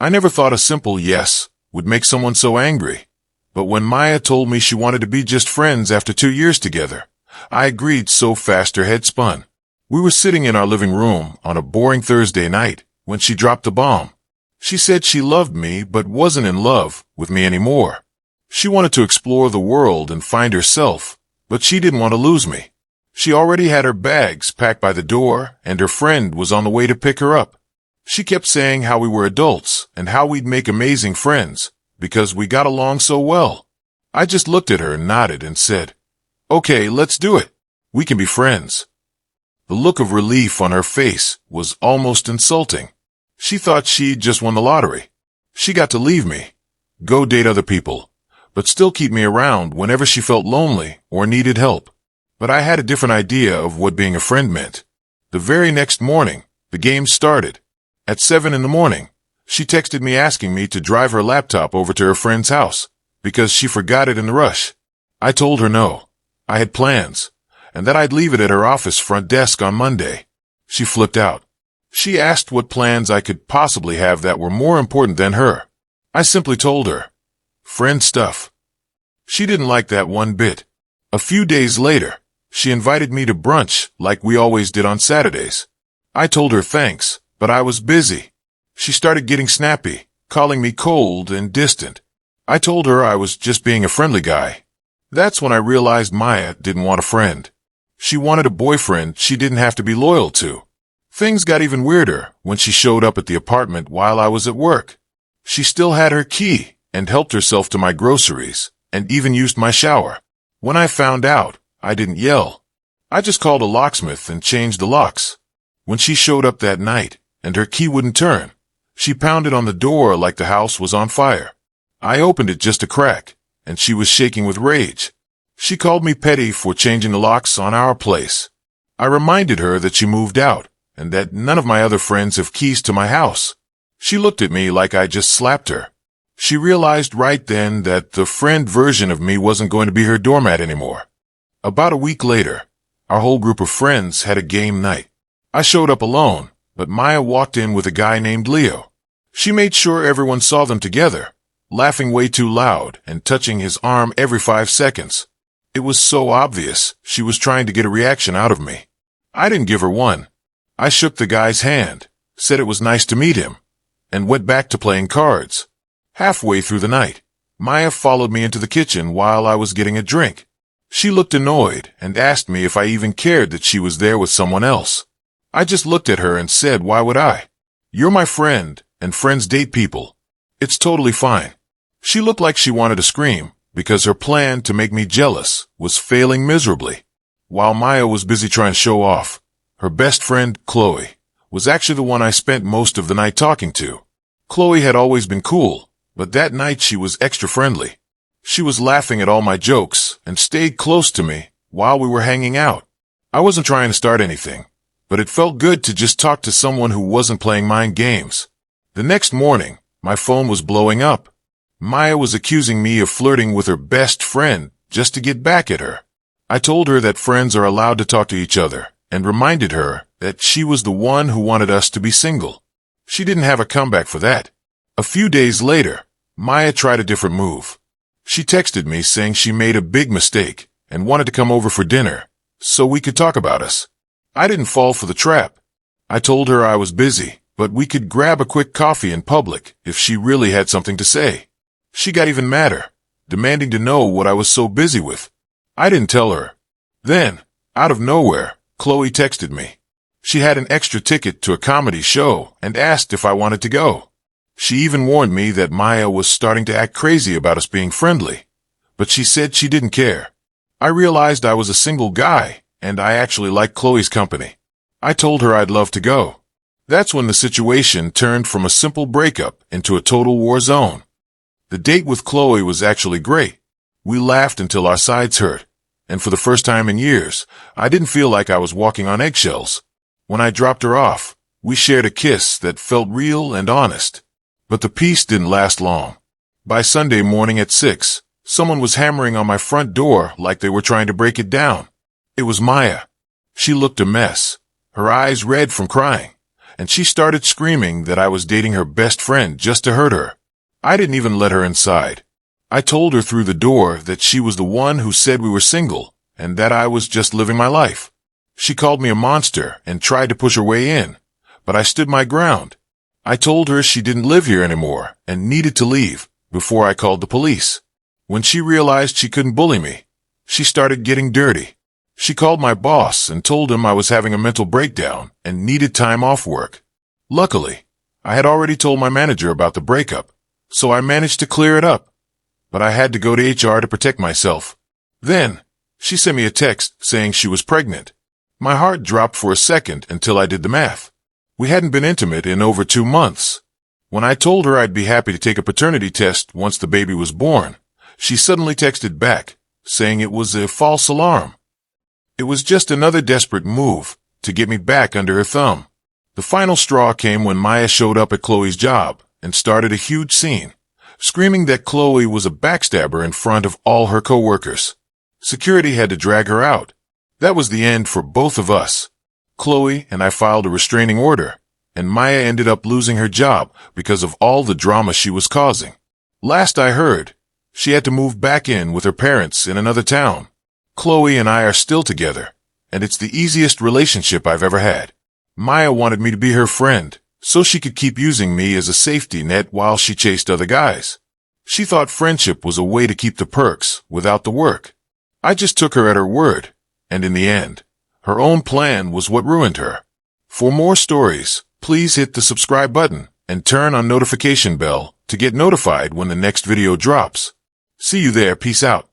I never thought a simple yes would make someone so angry. But when Maya told me she wanted to be just friends after 2 years together, I agreed so fast her head spun. We were sitting in our living room on a boring Thursday night when she dropped the bomb. She said she loved me but wasn't in love with me anymore. She wanted to explore the world and find herself, but she didn't want to lose me. She already had her bags packed by the door, and her friend was on the way to pick her up. She kept saying how we were adults and how we'd make amazing friends because we got along so well. I just looked at her and nodded and said, "Okay, let's do it. We can be friends." The look of relief on her face was almost insulting. She thought she'd just won the lottery. She got to leave me, go date other people, but still keep me around whenever she felt lonely or needed help. But I had a different idea of what being a friend meant. The very next morning, the game started. At 7 in the morning, she texted me asking me to drive her laptop over to her friend's house because she forgot it in the rush. I told her no. I had plans, and that I'd leave it at her office front desk on Monday. She flipped out. She asked what plans I could possibly have that were more important than her. I simply told her, friend stuff. She didn't like that one bit. A few days later, she invited me to brunch like we always did on Saturdays. I told her thanks, but I was busy. She started getting snappy, calling me cold and distant. I told her I was just being a friendly guy. That's when I realized Maya didn't want a friend. She wanted a boyfriend she didn't have to be loyal to. Things got even weirder when she showed up at the apartment while I was at work. She still had her key and helped herself to my groceries and even used my shower. When I found out, I didn't yell. I just called a locksmith and changed the locks. When she showed up that night and her key wouldn't turn, she pounded on the door like the house was on fire. I opened it just a crack, and she was shaking with rage. She called me petty for changing the locks on our place. I reminded her that she moved out and that none of my other friends have keys to my house. She looked at me like I just slapped her. She realized right then that the friend version of me wasn't going to be her doormat anymore. About a week later, our whole group of friends had a game night. I showed up alone, but Maya walked in with a guy named Leo. She made sure everyone saw them together, laughing way too loud and touching his arm every 5 seconds. It was so obvious she was trying to get a reaction out of me. I didn't give her one. I shook the guy's hand, said it was nice to meet him, and went back to playing cards. Halfway through the night, Maya followed me into the kitchen while I was getting a drink. She looked annoyed and asked me if I even cared that she was there with someone else. I just looked at her and said, why would I? You're my friend, and friends date people. It's totally fine. She looked like she wanted to scream because her plan to make me jealous was failing miserably. While Maya was busy trying to show off, her best friend, Chloe, was actually the one I spent most of the night talking to. Chloe had always been cool, but that night she was extra friendly. She was laughing at all my jokes and stayed close to me while we were hanging out. I wasn't trying to start anything, but it felt good to just talk to someone who wasn't playing mind games. The next morning, my phone was blowing up. Maya was accusing me of flirting with her best friend just to get back at her. I told her that friends are allowed to talk to each other and reminded her that she was the one who wanted us to be single. She didn't have a comeback for that. A few days later, Maya tried a different move. She texted me saying she made a big mistake and wanted to come over for dinner so we could talk about us. I didn't fall for the trap. I told her I was busy, but we could grab a quick coffee in public if she really had something to say. She got even madder, demanding to know what I was so busy with. I didn't tell her. Then, out of nowhere, Chloe texted me. She had an extra ticket to a comedy show and asked if I wanted to go. She even warned me that Maya was starting to act crazy about us being friendly, but she said she didn't care. I realized I was a single guy, and I actually liked Chloe's company. I told her I'd love to go. That's when the situation turned from a simple breakup into a total war zone. The date with Chloe was actually great. We laughed until our sides hurt, and for the first time in years, I didn't feel like I was walking on eggshells. When I dropped her off, we shared a kiss that felt real and honest. But the peace didn't last long. By Sunday morning at 6, someone was hammering on my front door like they were trying to break it down. It was Maya. She looked a mess, her eyes red from crying, and she started screaming that I was dating her best friend just to hurt her. I didn't even let her inside. I told her through the door that she was the one who said we were single, and that I was just living my life. She called me a monster and tried to push her way in, but I stood my ground. I told her she didn't live here anymore and needed to leave before I called the police. When she realized she couldn't bully me, she started getting dirty. She called my boss and told him I was having a mental breakdown and needed time off work. Luckily, I had already told my manager about the breakup, so I managed to clear it up. But I had to go to HR to protect myself. Then, she sent me a text saying she was pregnant. My heart dropped for a second until I did the math. We hadn't been intimate in over 2 months. When I told her I'd be happy to take a paternity test once the baby was born, she suddenly texted back, saying it was a false alarm. It was just another desperate move to get me back under her thumb. The final straw came when Maya showed up at Chloe's job and started a huge scene, screaming that Chloe was a backstabber in front of all her coworkers. Security had to drag her out. That was the end for both of us. Chloe and I filed a restraining order, and Maya ended up losing her job because of all the drama she was causing. Last I heard, she had to move back in with her parents in another town. Chloe and I are still together, and it's the easiest relationship I've ever had. Maya wanted me to be her friend, so she could keep using me as a safety net while she chased other guys. She thought friendship was a way to keep the perks without the work. I just took her at her word, and in the end, her own plan was what ruined her. For more stories, please hit the subscribe button and turn on notification bell to get notified when the next video drops. See you there. Peace out.